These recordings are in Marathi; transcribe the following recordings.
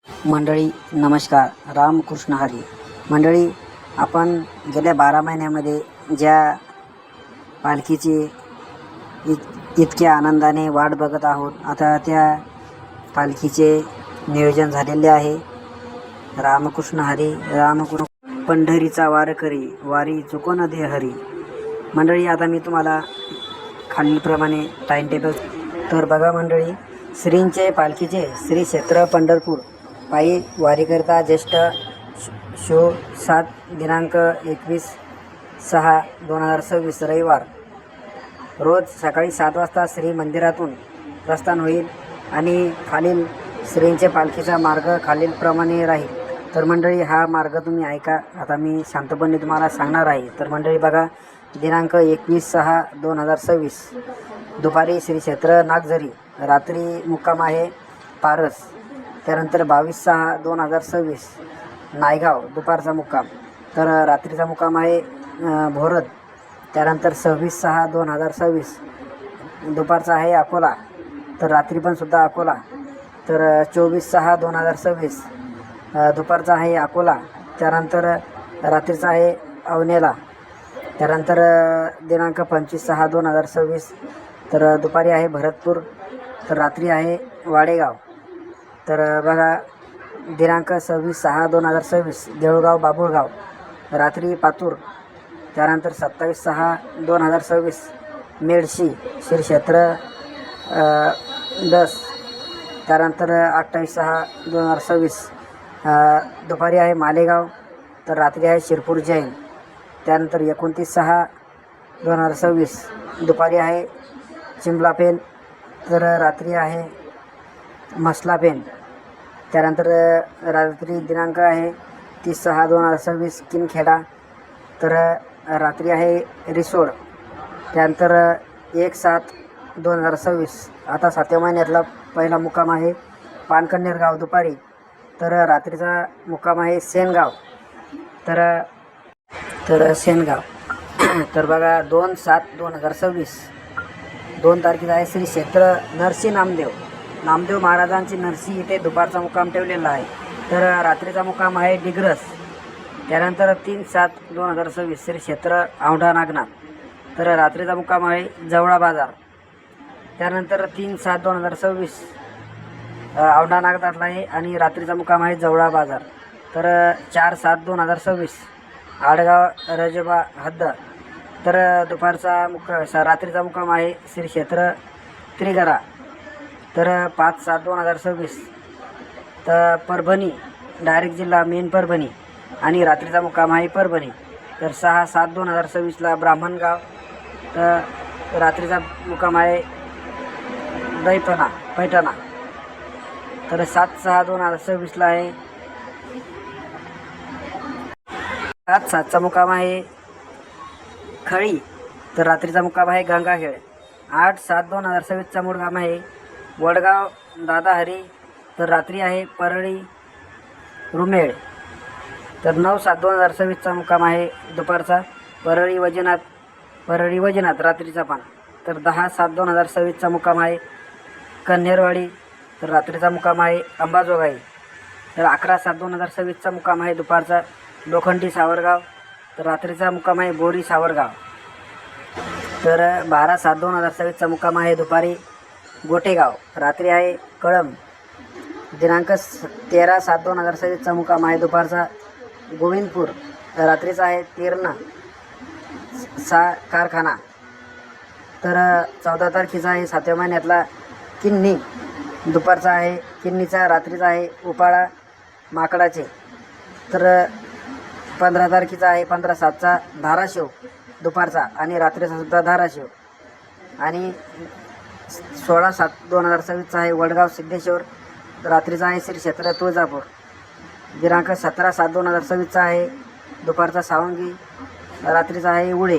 मंडळी नमस्कार, रामकृष्ण हरी. मंडळी, आपण गेल्या 12 महिन्यामध्ये ज्या पालखीची इतक्या आनंदाने वाट बघत आहोत, आता त्या पालखीचे नियोजन झालेले आहे. रामकृष्ण हरी. रामकृष्ण पंढरीचा वारकरी, वारी चुकोन दे हरी. मंडळी, आता मी तुम्हाला खालीलप्रमाणे टाइम टेबल. तर बघा मंडळी, श्रींचे पालखीचे श्री क्षेत्र पंढरपूर पायी वारीकरिता ज्येष्ठ शो 7 दिनांक 21/6/2026 रविवार रोज सकाळी 7 वाजता श्री मंदिरातून प्रस्थान होईल आणि खालील श्रींचे पालखीचा मार्ग खालीलप्रमाणे राहील. तर मंडळी, हा मार्ग तुम्ही ऐका. आता मी शांतपणे तुम्हाला सांगणार आहे. तर मंडळी बघा, दिनांक 21/6/2026 दुपारी श्री क्षेत्र नागझरी, रात्री मुक्काम आहे पारस. त्यानंतर 22/6/2026 नायगाव दुपारचा मुक्काम, तर रात्रीचा मुक्काम आहे भोरद. त्यानंतर 26/6/2026 दुपारचा आहे अकोला, तर रात्री पण सुद्धा अकोला. तर 24/6/2026 दुपारचा आहे अकोला. त्यानंतर रात्रीचा आहे अवनेला. त्यानंतर दिनांक 25/6/2026 तर दुपारी आहे भरतपूर, तर रात्री आहे वाडेगाव. तर बघा, दिनांक 26/6/2026 देऊळगाव बाबुळगाव, रात्री पातूर. त्यानंतर 27/6/2026 मेडशी श्री क्षेत्र दस. त्यानंतर 28/6/2026 दुपारी आहे मालेगाव, तर रात्री आहे शिरपूर जैन. त्यानंतर 29/6/2026 दुपारी आहे चिंबलापेन, तर रात्री आहे मसलापेन. त्यानंतर रात्री दिनांक आहे 30/6/2026 किनखेडा, तर रात्री आहे रिसोड. त्यानंतर 1/7/2026 आता 7व्या महिन्यातला पहिला मुक्काम आहे पानकन्नेर गाव दुपारी, तर रात्रीचा मुक्काम आहे सेनगाव. तर सेनगाव. तर बघा, 2/7/2026 2 तारखेला आहे श्री क्षेत्र नरसी नामदेव महाराजांची नरसी इथे दुपारचा मुक्काम ठेवलेला आहे, तर रात्रीचा मुक्काम आहे डिग्रस. त्यानंतर 3/7/2026 श्री क्षेत्र औंढा नागनाथ, तर रात्रीचा मुक्काम आहे जवळा बाजार. त्यानंतर 3/7/2026 औंढा नागनाथला आहे आणि रात्रीचा मुक्काम आहे जवळा बाजार. तर 4/7/2026 आडगाव रजबा हद्द, तर रात्रीचा मुक्काम आहे श्री क्षेत्र त्रिगरा. तर 5/7/2026 तर परभणी डायरेक्ट जिल्हा मेन परभणी आणि रात्रीचा मुक्काम आहे परभणी. तर 6/7/2026ला ब्राह्मणगाव, तर रात्रीचा मुक्काम आहे पैठणा. तर 7/6/2026ला आहे 7/7चा मुक्काम आहे खळी, तर रात्रीचा मुक्काम आहे गंगाखेड. 8/7/2026चा मुक्काम आहे वडगाव दादाहरी, तर रात्री आहे परळी रुमेळ. तर 9/7/2026चा मुक्काम आहे दुपारचा परळी वैजनाथ रात्रीचा पण. तर 10/7/2026चा मुक्काम आहे कन्हेरवाडी, तर रात्रीचा मुक्काम आहे अंबाजोगाई. तर 11/7/2026चा मुक्काम आहे दुपारचा लोखंडी सावरगाव, तर रात्रीचा मुक्काम आहे बोरी सावरगाव. तर 12/7/2026चा मुक्काम आहे दुपारी गोटेगाव, रात्री आहे कळंब. दिनांक 13/7/2026चा मुक्काम आहे दुपारचा गोविंदपूर, रात्रीचा आहे तेरणा कारखाना. तर 14 तारखेचा आहे 7व्या महिन्यातला किन्नी, दुपारचा आहे किन्नीचा, रात्रीचा आहे उपाळा माकडाचे. तर 15 तारखेचा आहे 15/7चा धाराशिव दुपारचा आणि रात्रीचा सुद्धा धाराशिव. आणि 16/7/2026चा आहे वडगाव सिद्धेश्वर, रात्रीचा आहे श्री क्षेत्र तुळजापूर. दिनांक 17/7/2026चा आहे दुपारचा सावंगी, रात्रीचा आहे उळे.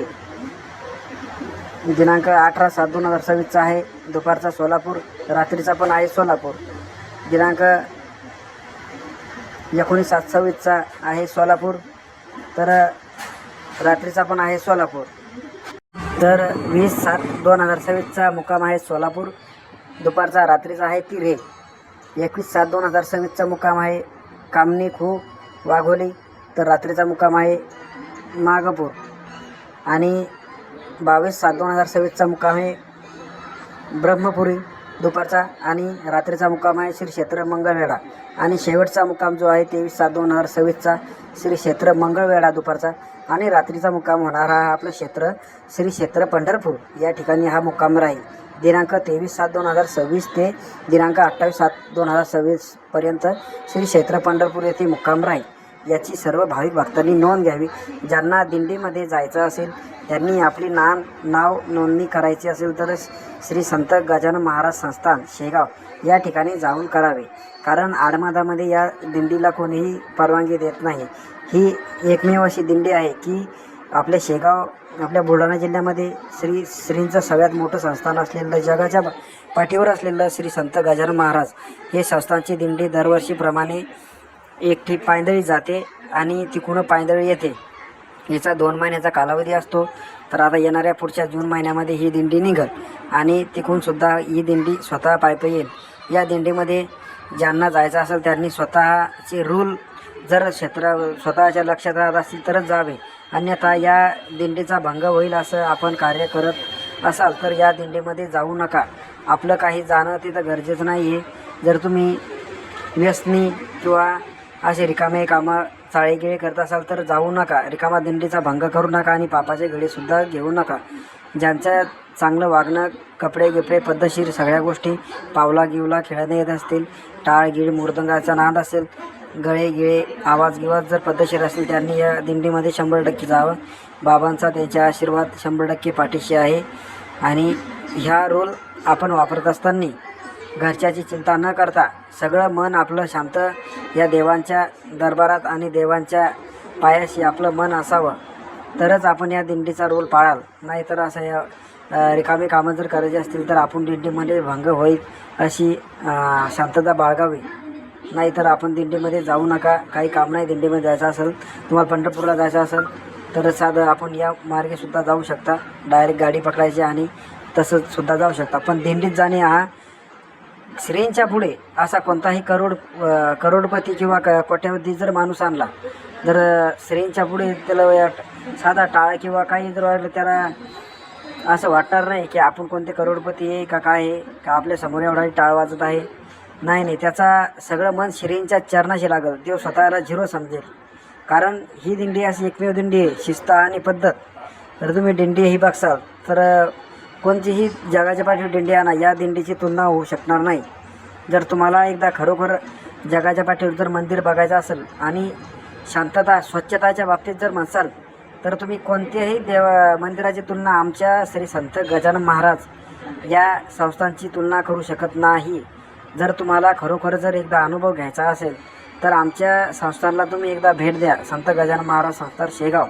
दिनांक 18/7/2026चा आहे दुपारचा सोलापूर, रात्रीचा पण आहे सोलापूर. दिनांक 19/7/26चा आहे सोलापूर, तर रात्रीचा पण आहे सोलापूर. तर 20/7/2026चा मुक्काम आहे सोलापूर, दुपारचा रात्रीचा आहे तिऱ्हे. 21/7/2026चा मुक्काम आहे कामनी खू वाघोली, तर रात्रीचा मुक्काम आहे मागपूर. आणि 22/7/2026चा मुक्काम आहे ब्रह्मपुरी दुपारचा, आणि रात्रीचा मुक्काम आहे श्री क्षेत्र मंगळवेढा. आणि शेवटचा मुक्काम जो आहे 23/7/2026चा श्री क्षेत्र मंगळवेढा दुपारचा, आणि रात्रीचा मुक्काम होणार हा आपलं क्षेत्र श्री क्षेत्र पंढरपूर या ठिकाणी हा मुक्काम राहील. दिनांक 23/7/2026 ते दिनांक 28/7/2026 पर्यंत श्री क्षेत्र पंढरपूर येथे मुक्काम राहील. याची सर्व भाविक भक्तांनी नोंद घ्यावी. ज्यांना दिंडीमध्ये जायचं असेल त्यांनी आपली नाव नोंदणी करायची असेल तर श्री संत गजानन महाराज संस्थान शेगाव या ठिकाणी जाऊन करावे. कारण आडमादामध्ये या दिंडीला कोणीही परवानगी देत नाही. ही एकमेव अशी दिंडी आहे की आपल्या शेगाव आपल्या बुलढाणा जिल्ह्यामध्ये श्रींचं सगळ्यात मोठं संस्थान असलेलं, जगाच्या पाठीवर असलेलं श्री संत गजानन महाराज हे संस्थानची दिंडी दरवर्षीप्रमाणे एकटी पायंदळी जाते आणि तिकडून पायंदळी येते. याचा 2 महिन्याचा कालावधी असतो. तर आता येणाऱ्या पुढच्या जून महिन्यामध्ये ही दिंडी निघेल आणि तिकडून सुद्धा ही दिंडी स्वतः पायी येईल. या दिंडीमध्ये ज्यांना जायचं असेल त्यांनी स्वतःचे रूल जर स्वतःच्या लक्षात राहत असतील तरच जावे, अन्यथा या दिंडीचा भंग होईल असं आपण कार्य करत असाल तर या दिंडीमध्ये जाऊ नका. आपलं काही जाणं तिथं गरजेचं नाही आहे. जर तुम्ही व्यसनी किंवा असे रिकामे कामं चाळेगिळे करत असाल तर जाऊ नका. रिकामा दिंडीचा भंग करू नका आणि पापाचे घडेसुद्धा घेऊ नका. ज्यांचं चांगलं वागणं, कपडे गिपडे पद्धतशीर सगळ्या गोष्टी, पावला गिवला खेळणं येत असतील, टाळ गिळ मृदंगाचा नाद असेल, गळे गिळे आवाज जर पद्धतशीर असतील त्यांनी या दिंडीमध्ये 100% जावं. बाबांचा त्यांचा आशीर्वाद 100% पाठीशी आहे. आणि ह्या रूल आपण वापरत असताना घरच्याची चिंता न करता सगळं मन आपलं शांत या देवांच्या दरबारात आणि देवांच्या पायाशी आपलं मन असावं तरच आपण या दिंडीचा रोल पाळाल. नाहीतर असं या रिकामी कामं जर करायची असतील तर आपण दिंडीमध्ये भंग होईल अशी शांतता बाळगावी. नाहीतर आपण दिंडीमध्ये जाऊ नका. काही काम नाही दिंडीमध्ये जायचं असेल, तुम्हाला पंढरपूरला जायचं असेल तर साधं आपण या मार्गेसुद्धा जाऊ शकता. डायरेक्ट गाडी पकडायची आणि तसंच सुद्धा जाऊ शकता. पण दिंडीत जाणे हा श्रींच्या पुढे असा कोणताही करोडपती किंवा कोट्यावधी जर माणूस आणला, जर श्रींच्या पुढे त्याला साधा टाळ किंवा काही जर वाटलं त्याला असं वाटणार नाही की आपण कोणते करोडपती आहे का काय आहे का आपल्या समोर एवढा टाळ वाजत आहे. नाही, त्याचा सगळं मन श्रींच्या चरणाशी लागल. तो स्वतःला झिरो समजेल. कारण ही दिंडी अशी एकमेव दिंडी आहे शिस्त आणि पद्धत. तर तुम्ही दिंडी ही बघसाल तर कोणतीही जगाच्या पाठीवर दिंडी आणा, या दिंडीची तुलना होऊ शकणार नाही. जर तुम्हाला एकदा खरोखर जगाच्या पाठीवर जर मंदिर बघायचं असेल आणि शांतता स्वच्छताच्या बाबतीत जर म्हणसाल तर तुम्ही कोणत्याही मंदिराची तुलना आमच्या श्री संत गजानन महाराज या संस्थांची तुलना करू शकत नाही. जर तुम्हाला खरोखर जर एकदा अनुभव घ्यायचा असेल तर आमच्या संस्थानला तुम्ही एकदा भेट द्या. संत गजानन महाराज संस्थान शेगाव,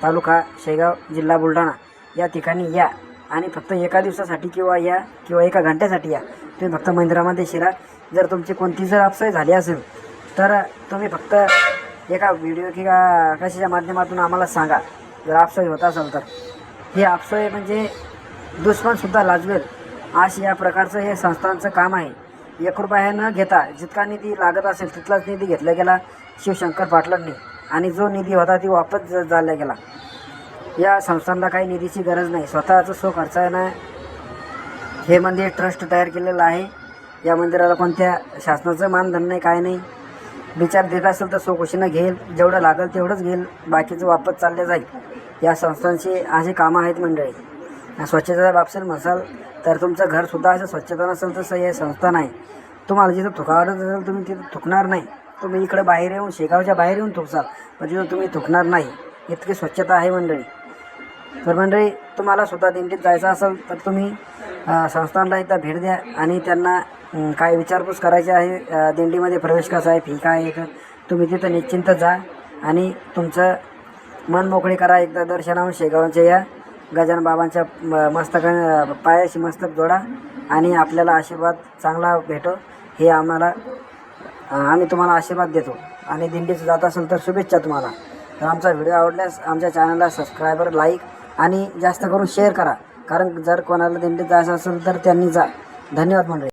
तालुका शेगाव, जिल्हा बुलढाणा या ठिकाणी या आणि फक्त एका दिवसासाठी किंवा एका घंट्यासाठी या. तुम्ही फक्त मंदिरामध्ये शिरा. जर तुमची कोणती जर अपसोय झाली असेल तर तुम्ही फक्त एका व्हिडिओ किंवा कशाच्या माध्यमातून आम्हाला सांगा. जर अपसोय होत असेल तर ही अपसोय म्हणजे दुश्मनसुद्धा लाजवेल अशी या प्रकारचं हे संस्थांचं काम आहे. 1 रुपया न घेता जितका निधी लागत असेल तिथलाच निधी घेतला गेला शिवशंकर पाटलांनी, आणि जो निधी होता ती वापस झाला गेला. या संस्थांना काही निधीची गरज नाही. स्वतःचं सो खर्चानं हे मंदिर ट्रस्ट तयार केलेलं आहे. या मंदिराला कोणत्या शासनाचं मानधन नाही, काय नाही. विचार देत असेल तर स्वखुशीनं घेईल, जेवढं लागेल तेवढंच घेईल, बाकीचं वापस चालले जाईल. या संस्थांची अशी कामं आहेत मंडळी. स्वच्छतेच्या बाबतीत म्हणसाल तर तुमचं घरसुद्धा असं स्वच्छता नसेल तसं हे संस्था नाही. तुम्हाला जिथं थुकावत असेल तुम्ही तिथं थुकणार नाही. तुम्ही इकडे बाहेर येऊन शेगावच्या बाहेर येऊन थुकसाल पण तिथं तुम्ही थुकणार नाही. इतकी स्वच्छता आहे मंडळी. तर मंडळी तुम्हाला सुद्धा दिंडीत जायचं असेल तर तुम्ही संस्थानला एकदा भेट द्या आणि त्यांना काय विचारपूस करायची आहे, दिंडीमध्ये प्रवेश कसा आहे, फी काय आहे, तर तुम्ही तिथं निश्चिंत जा आणि तुमचं मन मोकळे करा. एकदा दर्शनाहून शेगावच्या या गजानन बाबांच्या पायाशी मस्तक जोडा आणि आपल्याला आशीर्वाद चांगला भेटो हे आम्ही तुम्हाला आशीर्वाद देतो. आणि दिंडीत जात असेल तर शुभेच्छा तुम्हाला. तर आमचा व्हिडिओ आवडल्यास आमच्या चॅनलला सबस्क्रायबर, लाईक आणि जास्त करून शेअर करा. कारण जर कोणाला दिंडीत जायचं असेल तर त्यांनी जा. धन्यवाद मंडळी.